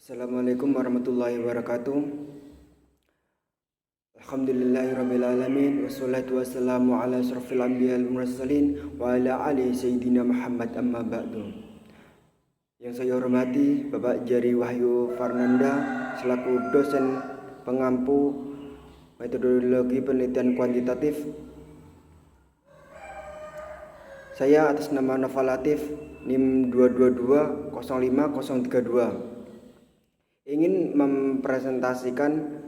Assalamualaikum warahmatullahi wabarakatuh. Alhamdulillahirrabbilalamin. Wassalatu wassalamu ala asrafil anbiya wal mursalin wa ala ali sayyidina Muhammad amma ba'du. Yang saya hormati Bapak Jari Wahyu Farnanda selaku dosen pengampu metodologi penelitian kuantitatif. Saya atas nama Nova Latif NIM 222 05032 ingin mempresentasikan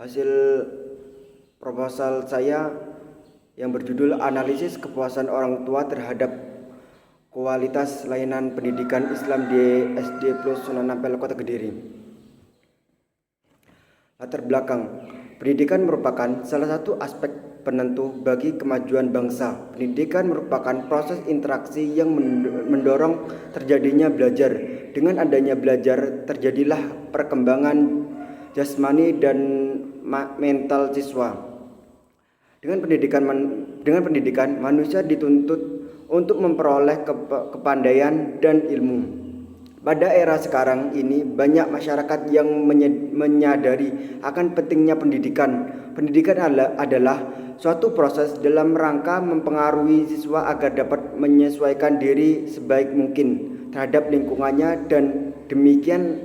hasil proposal saya yang berjudul Analisis Kepuasan Orang Tua Terhadap Kualitas Layanan Pendidikan Islam di SD Plus Sunan Ampel Kota Kediri. Latar belakang, pendidikan merupakan salah satu aspek penentu bagi kemajuan bangsa. Pendidikan merupakan proses interaksi yang mendorong terjadinya belajar. Dengan adanya belajar, terjadilah perkembangan jasmani dan mental siswa. Dengan pendidikan, manusia dituntut untuk memperoleh kepandaian dan ilmu. Pada era sekarang ini, banyak masyarakat yang menyadari akan pentingnya pendidikan. Pendidikan adalah suatu proses dalam rangka mempengaruhi siswa agar dapat menyesuaikan diri sebaik mungkin terhadap lingkungannya, dan demikian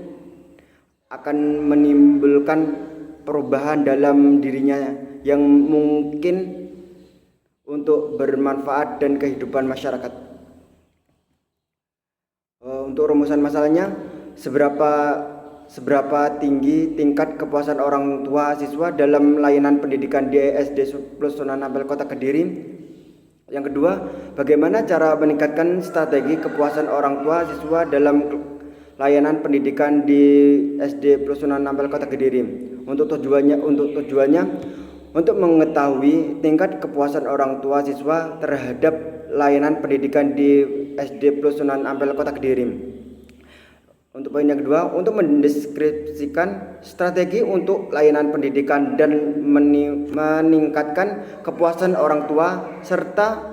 akan menimbulkan perubahan dalam dirinya yang mungkin untuk bermanfaat dan kehidupan masyarakat. Untuk rumusan masalahnya, seberapa tinggi tingkat kepuasan orang tua siswa dalam layanan pendidikan di SD Plus Sunan Ampel Kota Kediri. Yang kedua, bagaimana cara meningkatkan strategi kepuasan orang tua siswa dalam layanan pendidikan di SD Plus Sunan Ampel Kota Kediri. Untuk tujuannya untuk mengetahui tingkat kepuasan orang tua siswa terhadap layanan pendidikan di SD Plus Sunan Ampel Kota Kediri. Untuk poin yang kedua, untuk mendeskripsikan strategi untuk layanan pendidikan dan meningkatkan kepuasan orang tua serta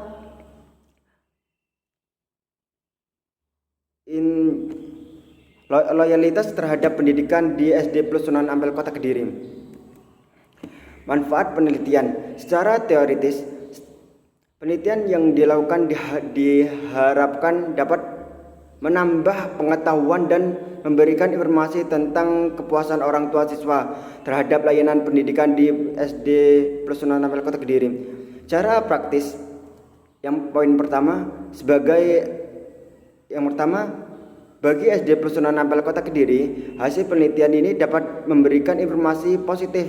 loyalitas terhadap pendidikan di SD Plus Sunan Ampel Kota Kediri. Manfaat penelitian. Secara teoritis, penelitian yang dilakukan diharapkan dapat menambah pengetahuan dan memberikan informasi tentang kepuasan orang tua siswa terhadap layanan pendidikan di SD Plus Sunan Ampel Kota Kediri. Cara praktis poin pertama, bagi SD Plus Sunan Ampel Kota Kediri, hasil penelitian ini dapat memberikan informasi positif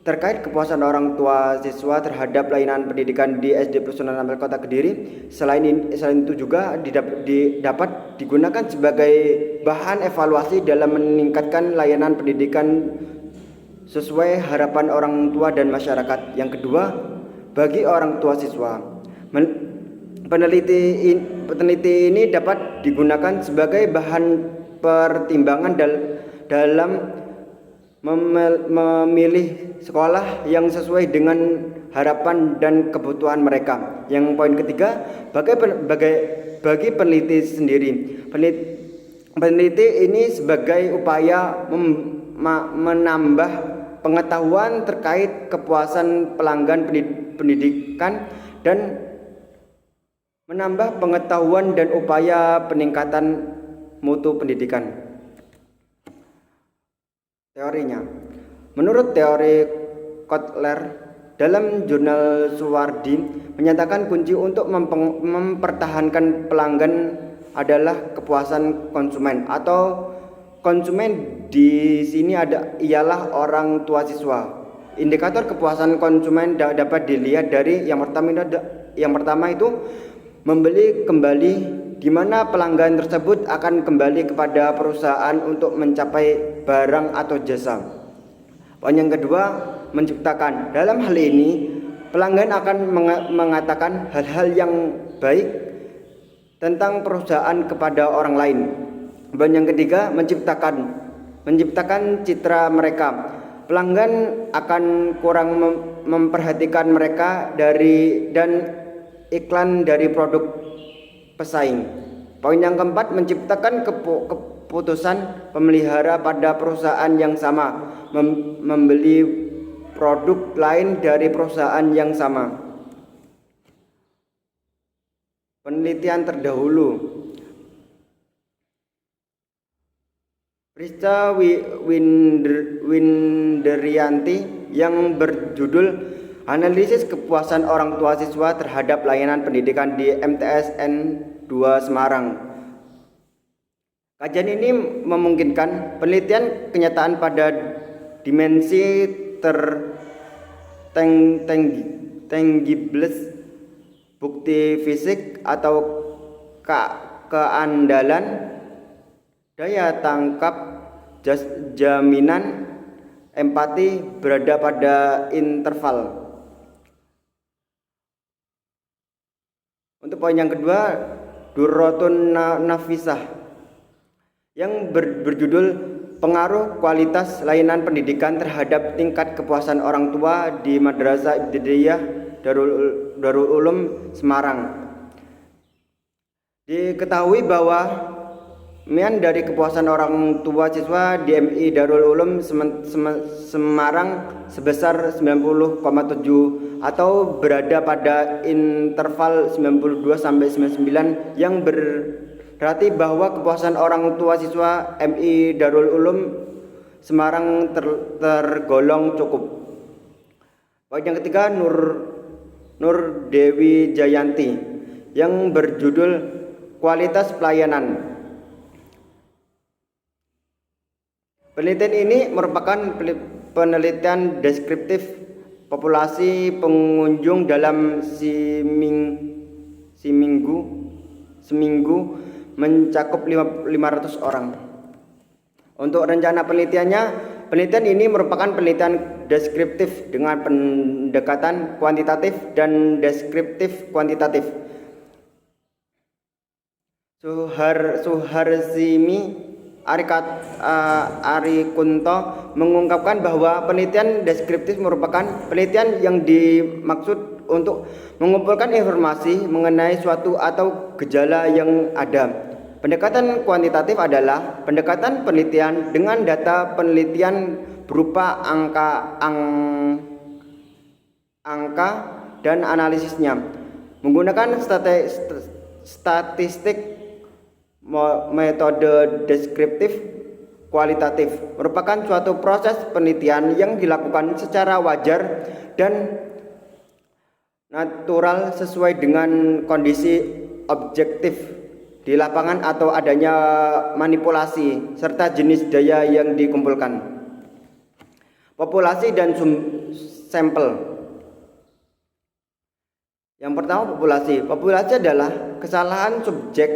terkait kepuasan orang tua siswa terhadap layanan pendidikan di SD Plus Sunan Ampel Kota Kediri. Selain itu juga dapat digunakan sebagai bahan evaluasi dalam meningkatkan layanan pendidikan sesuai harapan orang tua dan masyarakat. Yang kedua, bagi orang tua siswa, peneliti ini dapat digunakan sebagai bahan pertimbangan dalam memilih sekolah yang sesuai dengan harapan dan kebutuhan mereka. Yang poin ketiga, bagi peneliti sendiri, peneliti ini sebagai upaya menambah pengetahuan terkait kepuasan pelanggan pendidikan dan menambah pengetahuan dan upaya peningkatan mutu pendidikan. Teorinya, menurut teori Kotler dalam jurnal Suwardi menyatakan kunci untuk mempertahankan pelanggan adalah kepuasan konsumen, atau konsumen di sini ialah orang tua siswa. Indikator kepuasan konsumen dapat dilihat dari yang pertama itu membeli kembali, di mana pelanggan tersebut akan kembali kepada perusahaan untuk mencapai barang atau jasa. Poin yang kedua, menciptakan. Dalam hal ini, pelanggan akan mengatakan hal-hal yang baik tentang perusahaan kepada orang lain. Poin yang ketiga, menciptakan citra mereka. Pelanggan akan kurang memperhatikan mereka dan iklan dari produk pesaing. Poin yang keempat, menciptakan keputusan pemelihara pada perusahaan yang sama membeli produk lain dari perusahaan yang sama. Penelitian terdahulu. Prisca Windrianti yang berjudul Analisis Kepuasan Orang Tua Siswa Terhadap Layanan Pendidikan di MTSN 2 Semarang. Kajian ini memungkinkan penelitian kenyataan pada dimensi tangibles, bukti fisik atau keandalan, daya tangkap, jaminan, empati berada pada interval. Untuk poin yang kedua, Durratun Nafisah yang berjudul Pengaruh Kualitas Layanan Pendidikan Terhadap Tingkat Kepuasan Orang Tua di Madrasah Ibtidaiyah Darul Ulum Semarang. Diketahui bahwa dari kepuasan orang tua siswa di MI Darul Ulum Semarang sebesar 90,7 atau berada pada interval 92 sampai 99, yang berarti bahwa kepuasan orang tua siswa MI Darul Ulum Semarang tergolong cukup. Poin yang ketiga, Nur Dewi Jayanti yang berjudul Kualitas Pelayanan. Penelitian ini merupakan penelitian deskriptif populasi pengunjung dalam seminggu mencakup 500 orang. Untuk rencana penelitian ini merupakan penelitian deskriptif dengan pendekatan kuantitatif dan deskriptif kuantitatif. Suharsimi Arikunto mengungkapkan bahwa penelitian deskriptif merupakan penelitian yang dimaksud untuk mengumpulkan informasi mengenai suatu atau gejala yang ada. Pendekatan kuantitatif adalah pendekatan penelitian dengan data penelitian berupa angka dan analisisnya. Menggunakan statistik, metode deskriptif kualitatif merupakan suatu proses penelitian yang dilakukan secara wajar dan natural sesuai dengan kondisi objektif di lapangan atau adanya manipulasi serta jenis daya yang dikumpulkan. Populasi dan sampel. Yang pertama, populasi. Populasi adalah kesalahan subjek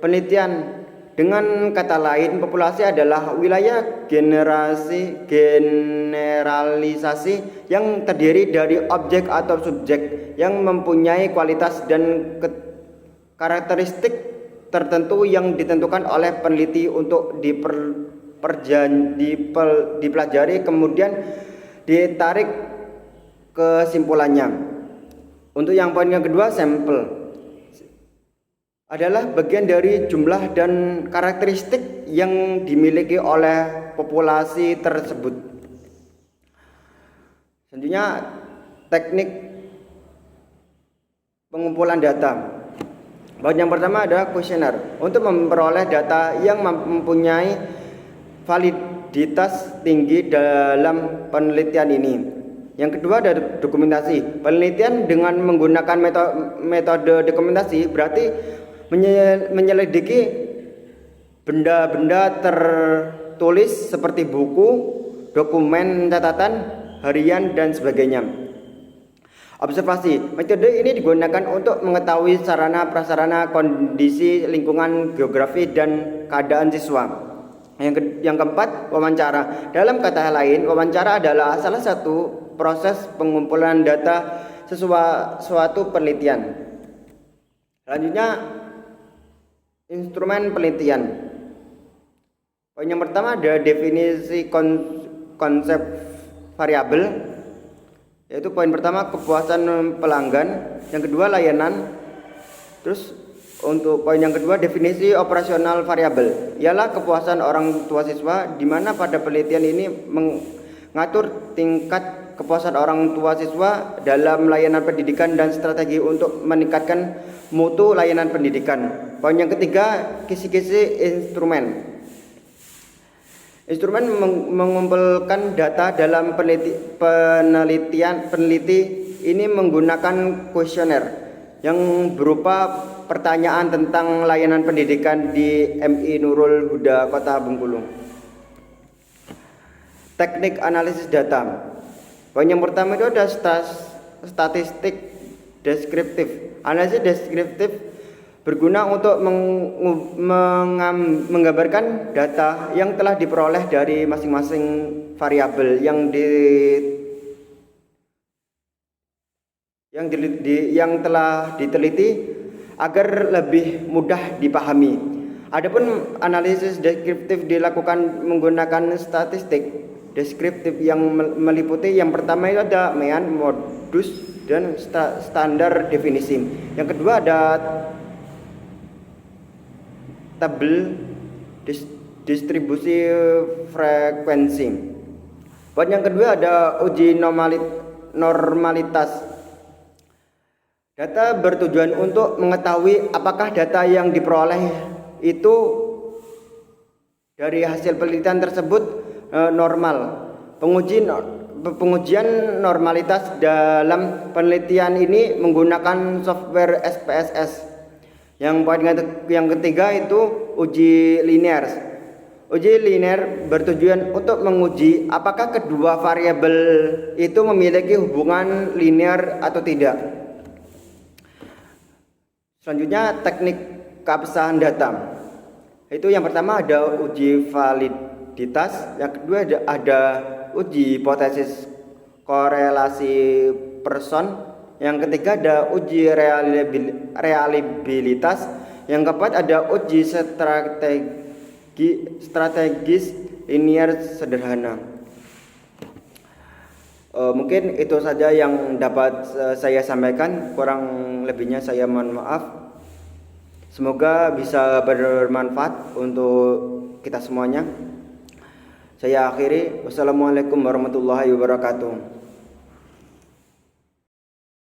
penelitian. Dengan kata lain, populasi adalah wilayah generalisasi yang terdiri dari objek atau subjek yang mempunyai kualitas dan karakteristik tertentu yang ditentukan oleh peneliti untuk dipelajari kemudian ditarik kesimpulannya. Untuk yang poin yang kedua, sampel adalah bagian dari jumlah dan karakteristik yang dimiliki oleh populasi tersebut. Selanjutnya, teknik pengumpulan data. Poin yang pertama adalah kuesioner untuk memperoleh data yang mempunyai validitas tinggi dalam penelitian ini. Yang kedua ada dokumentasi. Penelitian dengan menggunakan metode dokumentasi berarti menyelidiki benda-benda tertulis seperti buku, dokumen catatan harian dan sebagainya. Observasi. Metode ini digunakan untuk mengetahui sarana prasarana, kondisi lingkungan, geografi dan keadaan siswa. Yang keempat, wawancara. Dalam kata lain, wawancara adalah salah satu proses pengumpulan data suatu penelitian. Selanjutnya, instrumen penelitian. Poin yang pertama ada definisi konsep variabel, yaitu poin pertama kepuasan pelanggan, yang kedua layanan, terus Untuk poin yang kedua, definisi operasional variabel ialah kepuasan orang tua siswa, di mana pada penelitian ini mengatur tingkat kepuasan orang tua siswa dalam layanan pendidikan dan strategi untuk meningkatkan mutu layanan pendidikan. Poin yang ketiga, kisi-kisi instrumen. Instrumen mengumpulkan data dalam peneliti ini menggunakan kuesioner yang berupa pertanyaan tentang layanan pendidikan di MI Nurul Huda Kota Bengkulu. Teknik analisis data. Poin yang pertama itu ada statistik deskriptif. Analisis deskriptif berguna untuk menggambarkan data yang telah diperoleh dari masing-masing variabel yang telah diteliti agar lebih mudah dipahami. Adapun analisis deskriptif dilakukan menggunakan statistik deskriptif yang meliputi yang pertama itu ada mean, modus, dan standar definisi. Yang kedua ada tabel distribusi frekuensi. Poin yang kedua ada uji normalitas. Data bertujuan untuk mengetahui apakah data yang diperoleh itu dari hasil penelitian tersebut normal. Pengujian normalitas dalam penelitian ini menggunakan software SPSS. Yang ketiga itu uji linear. Uji linear bertujuan untuk menguji apakah kedua variabel itu memiliki hubungan linear atau tidak. Selanjutnya teknik keabsahan data. Itu yang pertama ada uji validitas, yang kedua ada uji hipotesis korelasi person. Yang ketiga ada uji reliabilitas. Yang keempat ada uji strategis linear sederhana. Mungkin itu saja yang dapat saya sampaikan. Kurang lebihnya saya mohon maaf. Semoga bisa bermanfaat untuk kita semuanya. Saya akhiri. Wassalamualaikum warahmatullahi wabarakatuh.